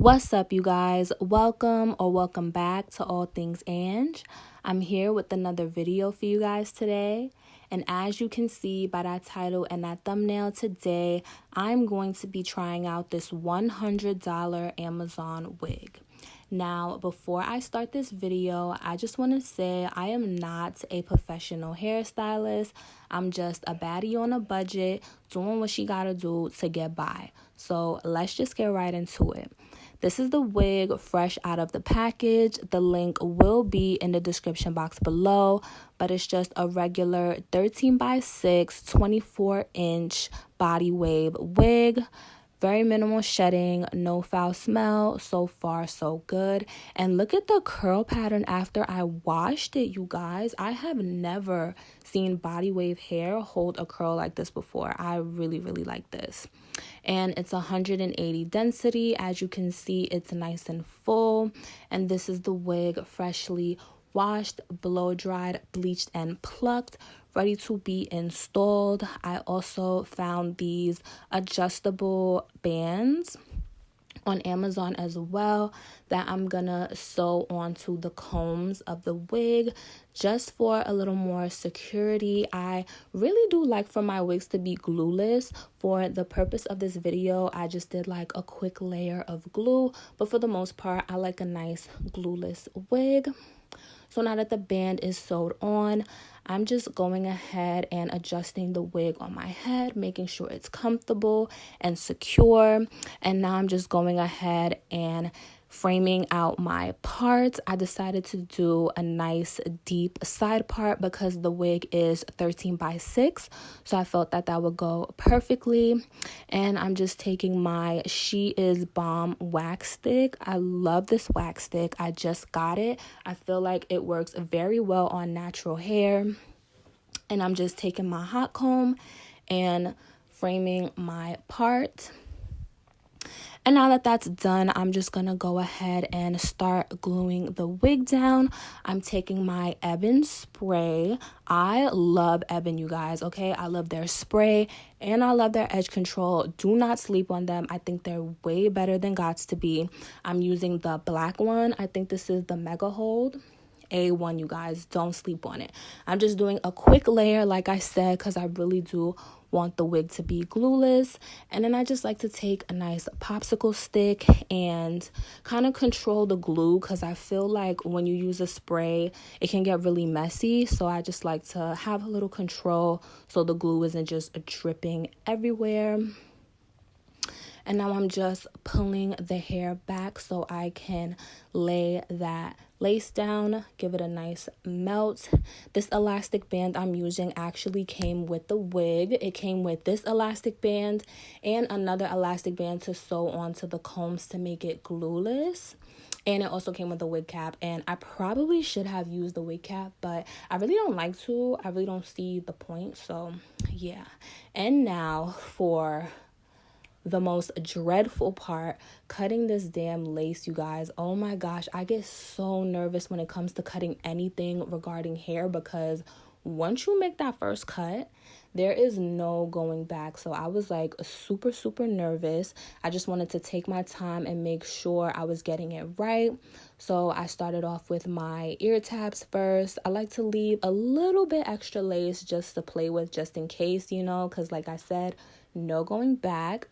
What's up, you guys? Welcome back to All Things Ange. I'm here with another video for you guys today. And as you can see by that title and that thumbnail today, I'm going to be trying out this $100 Amazon wig. Now, before I start this video, I just want to say I am not a professional hairstylist. I'm just a baddie on a budget doing what she gotta do to get by. So let's just get right into it. This is the wig fresh out of the package. The link will be in the description box below, but it's just a regular 13x6 24-inch body wave wig. Very minimal shedding, no foul smell. So far, so good. And look at the curl pattern after I washed it, you guys. I have never seen body wave hair hold a curl like this before. I really like this. And it's 180 density. As you can see, it's nice and full. And this is the wig, freshly washed, blow dried, bleached, and plucked, ready to be installed. I also found these adjustable bands on Amazon as well that I'm gonna sew onto the combs of the wig just for a little more security. I really do like for my wigs to be glueless. For the purpose of this video, I just did like a quick layer of glue, but for the most part, I like a nice glueless wig. So now that the band is sewed on, I'm just going ahead and adjusting the wig on my head, making sure it's comfortable and secure. And now I'm just going ahead and framing out my parts. I decided to do a nice deep side part because the wig is 13x6, so I felt that that would go perfectly. And I'm just taking my She Is Bomb wax stick. I love this wax stick. I just got it. I feel like it works very well on natural hair. And I'm just taking my hot comb and framing my part. And now that that's done, I'm just going to go ahead and start gluing the wig down. I'm taking my Ebin spray. I love Ebin, you guys, okay? I love their spray and I love their edge control. Do not sleep on them. I think they're way better than Gots to be. I'm using the black one. I think this is the Mega Hold. A1, you guys, don't sleep on it. I'm just doing a quick layer, like I said, because I really do want the wig to be glueless. And then I just like to take a nice popsicle stick and kind of control the glue, because I feel like when you use a spray, it can get really messy. So I just like to have a little control so the glue isn't just dripping everywhere. And now I'm just pulling the hair back so I can lay that lace down, give it a nice melt. This elastic band I'm using actually came with the wig. It came with this elastic band and another elastic band to sew onto the combs to make it glueless. And it also came with a wig cap. And I probably should have used the wig cap, but I really don't like to. I really don't see the point. So, yeah. And now for the most dreadful part, cutting this damn lace, you guys. Oh my gosh, I get so nervous when it comes to cutting anything regarding hair, because once you make that first cut, there is no going back. So I was like super nervous. I just wanted to take my time and make sure I was getting it right. So I started off with my ear tabs first. I like to leave a little bit extra lace just to play with, just in case, you know, because like I said, no going back.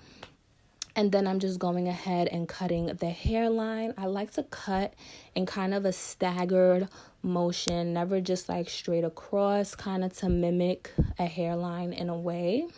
And then I'm just going ahead and cutting the hairline. I like to cut in kind of a staggered motion, never just like straight across, kind of to mimic a hairline in a way.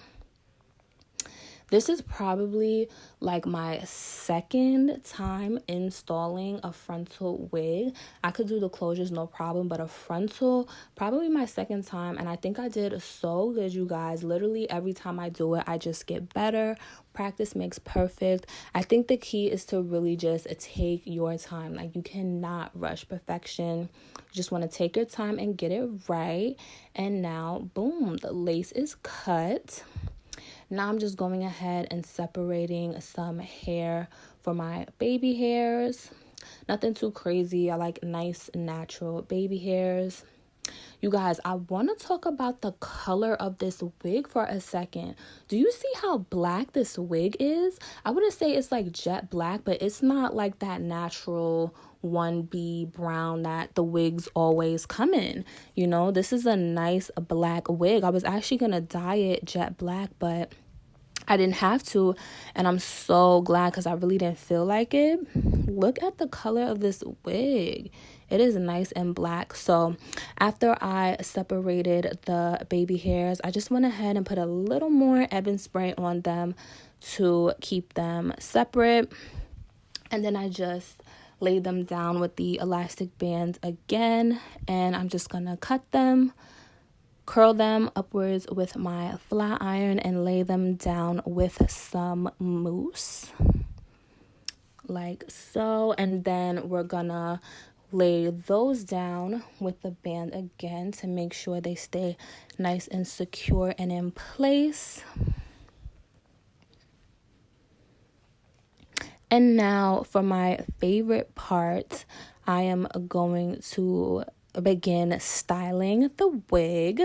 This is probably like my second time installing a frontal wig. I could do the closures, no problem, but a frontal, probably my second time. And I think I did so good, you guys. Literally every time I do it, I just get better. Practice makes perfect. I think the key is to really just take your time. Like, you cannot rush perfection. You just want to take your time and get it right. And now, boom, the lace is cut. Now I'm just going ahead and separating some hair for my baby hairs. Nothing too crazy. I like nice natural baby hairs. You guys, I want to talk about the color of this wig for a second. Do you see how black this wig is? I wouldn't say it's like jet black, but it's not like that natural 1B brown that the wigs always come in. You know, this is a nice black wig. I was actually going to dye it jet black, but I didn't have to, and I'm so glad because I really didn't feel like it. Look at the color of this wig. It is nice and black. So after I separated the baby hairs, I just went ahead and put a little more Ebin spray on them to keep them separate. And then I just laid them down with the elastic bands again, and I'm just gonna cut them, curl them upwards with my flat iron, and lay them down with some mousse like so. And then we're gonna lay those down with the band again to make sure they stay nice and secure and in place. And now for my favorite part, I am going to begin styling the wig.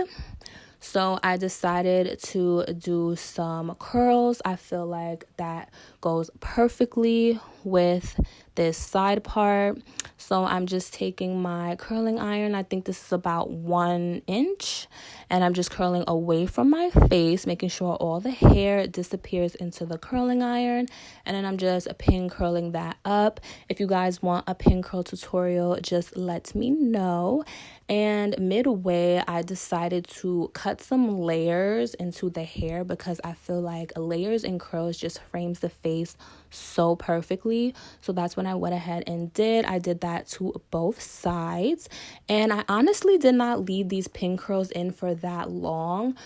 So I decided to do some curls. I feel like that goes perfectly with this side part. So I'm just taking my curling iron. I think this is about 1 inch. And I'm just curling away from my face, making sure all the hair disappears into the curling iron. And then I'm just pin curling that up. If you guys want a pin curl tutorial, just let me know. And midway, I decided to cut some layers into the hair because I feel like layers and curls just frames the face so perfectly. So that's when I went ahead and I did that to both sides. And I honestly did not leave these pin curls in for that long.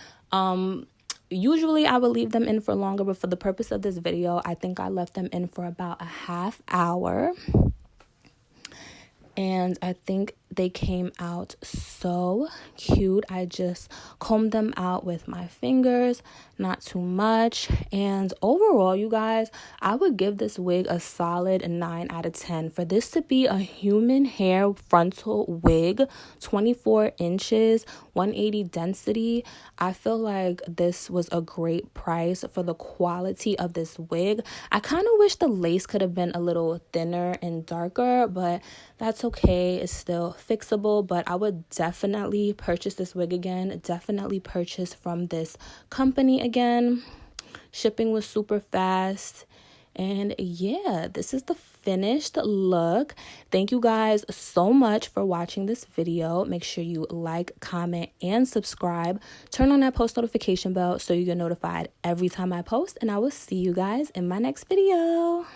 Usually I would leave them in for longer, but for the purpose of this video, I think I left them in for about a half hour. And I think they came out so cute. I just combed them out with my fingers, not too much. And overall, you guys, I would give this wig a solid 9 out of 10. For this to be a human hair frontal wig, 24 inches, 180 density, I feel like this was a great price for the quality of this wig. I kind of wish the lace could have been a little thinner and darker, but that's okay. It's still fixable, but I would definitely purchase this wig again. Definitely purchase from this company again. Shipping was super fast. And yeah, this is the finished look. Thank you guys so much for watching this video. Make sure you like, comment, and subscribe. Turn on that post notification bell so you get notified every time I post. And I will see you guys in my next video.